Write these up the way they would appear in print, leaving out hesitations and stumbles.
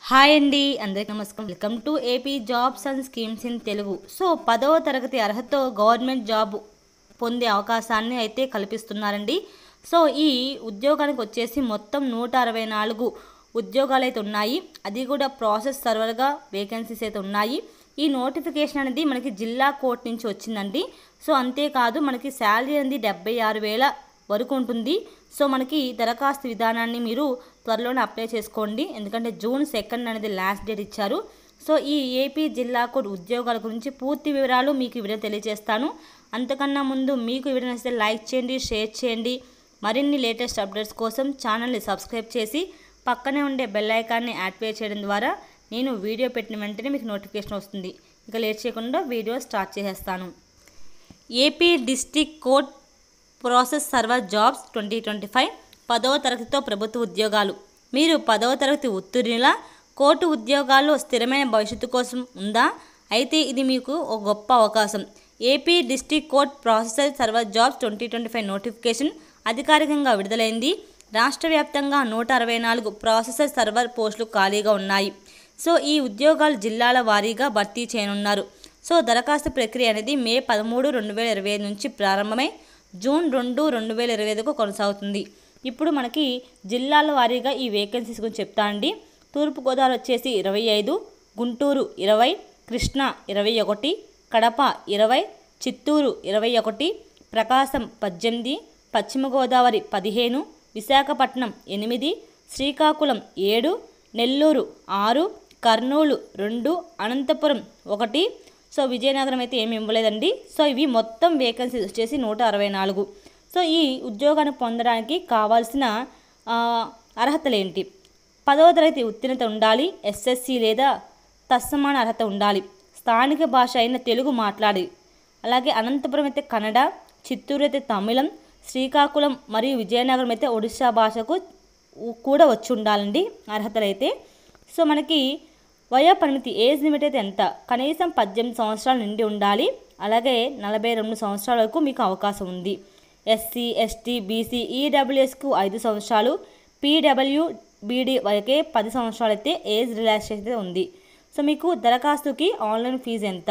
Hi అండి, అందరికీ నమస్కారం. Welcome to AP jobs and schemes in Telugu. So 10వ తరగతి అర్హతతో గవర్నమెంట్ జాబ్ పొందే అవకాశాన్ని అయితే కల్పిస్తున్నారండి. సో ఈ ఉద్యోగానికి వచ్చేసి మొత్తం 164 ఉద్యోగాలు అయితే ఉన్నాయి. అది కూడా ప్రాసెస్ సర్వర్గా వేకెన్సీస్ అయితే ఉన్నాయి. ఈ నోటిఫికేషన్ అనేది మనకి జిల్లా కోర్టు నుంచి వచ్చిందండి. సో అంతేకాదు మనకి శాలరీ అనేది 76,000 వరకు ఉంటుంది. సో మనకి దరఖాస్తు విధానాన్ని మీరు త్వరలోనే అప్లై చేసుకోండి, ఎందుకంటే June 2 అనేది లాస్ట్ డేట్ ఇచ్చారు. సో ఈ ఏపీ జిల్లా కోడ్ ఉద్యోగాల గురించి పూర్తి వివరాలు మీకు వీడియో తెలియజేస్తాను. అంతకన్నా ముందు మీకు వీడియో నచ్చితే లైక్ చేయండి, షేర్ చేయండి. మరిన్ని లేటెస్ట్ అప్డేట్స్ కోసం ఛానల్ని సబ్స్క్రైబ్ చేసి పక్కనే ఉండే బెల్ ఐకాన్ని యాక్టివేట్ చేయడం ద్వారా నేను వీడియో పెట్టిన వెంటనే మీకు నోటిఫికేషన్ వస్తుంది. ఇక లేట్ చేయకుండా వీడియో స్టార్ట్ చేసేస్తాను. AP district court process server jobs 2025 10వ తరగతితో ప్రభుత్వ ఉద్యోగాలు. మీరు 10వ తరగతి ఉత్తీర్ణుల కోర్టు ఉద్యోగాల్లో స్థిరమైన భవిష్యత్తు కోసం ఉందా? అయితే ఇది మీకు ఒక గొప్ప అవకాశం. AP district court processor server jobs 2025 notification అధికారికంగా విడుదలైంది. రాష్ట్ర వ్యాప్తంగా 164 ప్రాసెసర్ సర్వర్ పోస్టులు ఖాళీగా ఉన్నాయి. సో ఈ ఉద్యోగాలు జిల్లాల వారీగా భర్తీ చేయనున్నారు. సో దరఖాస్తు ప్రక్రియ అనేది మే 13, 2025 నుంచి ప్రారంభమై June 2, 2025 కొనసాగుతుంది. ఇప్పుడు మనకి జిల్లాల వారీగా ఈ వేకెన్సీస్ గురించి చెప్తా అండి. తూర్పుగోదావరి వచ్చేసి 25, గుంటూరు 20, కృష్ణా 21, కడప 20, చిత్తూరు 21, ప్రకాశం 18, పశ్చిమ గోదావరి 15, విశాఖపట్నం 8, శ్రీకాకుళం 7, నెల్లూరు 6, కర్నూలు 2, అనంతపురం 1. సో విజయనగరం అయితే ఏమి ఇవ్వలేదండి. సో ఇవి మొత్తం వేకెన్సీస్ వచ్చేసి 164. సో ఈ ఉద్యోగాన్ని పొందడానికి కావాల్సిన అర్హతలు ఏంటి? 10వ తరగతి ఉత్తీర్ణత ఉండాలి, SSC లేదా తత్సమాన అర్హత ఉండాలి, స్థానిక భాష అయిన తెలుగు మాట్లాడి, అలాగే అనంతపురం అయితే కన్నడ, చిత్తూరు అయితే తమిళం, శ్రీకాకుళం మరియు విజయనగరం అయితే ఒడిశా భాషకు కూడా వచ్చి ఉండాలండి అర్హతలు అయితే. సో మనకి వయో పరిమితి ఏజ్ లిమిట్ అయితే ఎంత? కనీసం 18 సంవత్సరాలు నిండి ఉండాలి, అలాగే 42 సంవత్సరాల వరకు మీకు అవకాశం ఉంది. SC, ST, BC, EWSకు 5 సంవత్సరాలు, PWBD వరకే 10 సంవత్సరాలు అయితే ఏజ్ రిలాక్సేషన్ అయితే ఉంది. సో మీకు దరఖాస్తుకి ఆన్లైన్ ఫీజు ఎంత?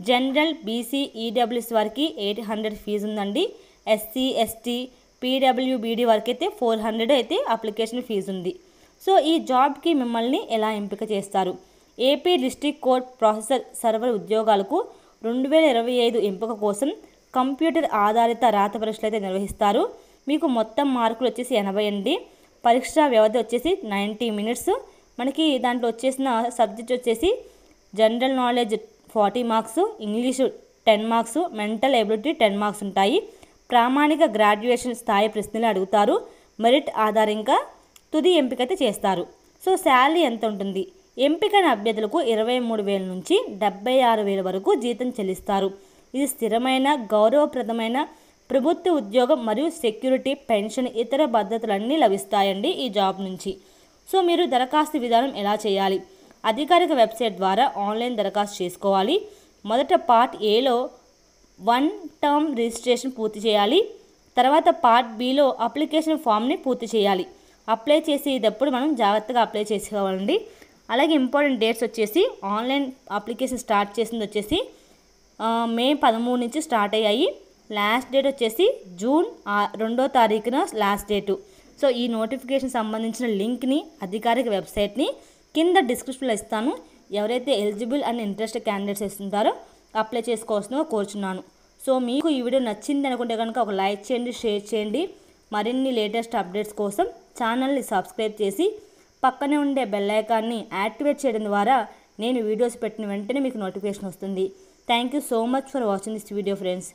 జనరల్, BC, EWS వారికి 800 ఫీజు ఉందండి. SC, ST, PWBD వరకు అయితే 400 అయితే అప్లికేషన్ ఫీజు ఉంది. సో ఈ జాబ్కి మిమ్మల్ని ఎలా ఎంపిక చేస్తారు? AP district court processor server ఉద్యోగాలకు 2025 ఎంపిక కోసం కంప్యూటర్ ఆధారిత రాత పరీక్షలు అయితే నిర్వహిస్తారు. మీకు మొత్తం మార్కులు వచ్చేసి 80 అండి. పరీక్షా వ్యవధి వచ్చేసి 90 మినిట్స్. మనకి దాంట్లో వచ్చేసిన సబ్జెక్ట్ వచ్చేసి general knowledge 40 marks, English 10 marks, mental ability 10 marks ఉంటాయి. ప్రామాణిక గ్రాడ్యుయేషన్ స్థాయి ప్రశ్నలు అడుగుతారు. మెరిట్ ఆధారంగా తుది ఎంపిక అయితే చేస్తారు. సో శాలరీ ఎంత ఉంటుంది? ఎంపికైన అభ్యర్థులకు 23,000 నుంచి 76,000 వరకు జీతం చెల్లిస్తారు. ఇది స్థిరమైన, గౌరవప్రదమైన ప్రభుత్వ ఉద్యోగం మరియు సెక్యూరిటీ, పెన్షన్, ఇతర భద్రతలన్నీ లభిస్తాయండి ఈ జాబ్ నుంచి. సో మీరు దరఖాస్తు విధానం ఎలా చేయాలి? అధికారిక వెబ్సైట్ ద్వారా ఆన్లైన్ దరఖాస్తు చేసుకోవాలి. మొదట పార్ట్ ఏలో 1 టర్మ్ రిజిస్ట్రేషన్ పూర్తి చేయాలి. తర్వాత పార్ట్ బిలో అప్లికేషన్ ఫామ్ని పూర్తి చేయాలి. అప్లై చేసేటప్పుడు మనం జాగ్రత్తగా అప్లై చేసుకోవాలండి. అలాగే ఇంపార్టెంట్ డేట్స్ వచ్చేసి ఆన్లైన్ అప్లికేషన్ స్టార్ట్ చేసింది వచ్చేసి మే 13 నుంచి స్టార్ట్ అయ్యాయి. లాస్ట్ డేట్ వచ్చేసి June 2 లాస్ట్ డేటు. సో ఈ నోటిఫికేషన్ సంబంధించిన లింక్ని, అధికారిక వెబ్సైట్ని కింద డిస్క్రిప్షన్లో ఇస్తాను. ఎవరైతే ఎలిజిబుల్ అండ్ ఇంట్రెస్టెడ్ క్యాండిడేట్స్ ఇస్తుంటారో అప్లై చేసుకోవాల్సిందిగా కోరుచున్నాను. సో మీకు ఈ వీడియో నచ్చింది అనుకుంటే కనుక ఒక లైక్ చేయండి, షేర్ చేయండి. మరిన్ని లేటెస్ట్ అప్డేట్స్ కోసం ఛానల్ని సబ్స్క్రైబ్ చేసి పక్కనే ఉండే బెల్ ఐకాన్ని యాక్టివేట్ చేయడం ద్వారా నేను వీడియోస్ పెట్టిన వెంటనే మీకు నోటిఫికేషన్ వస్తుంది. Thank you so much for watching this video friends.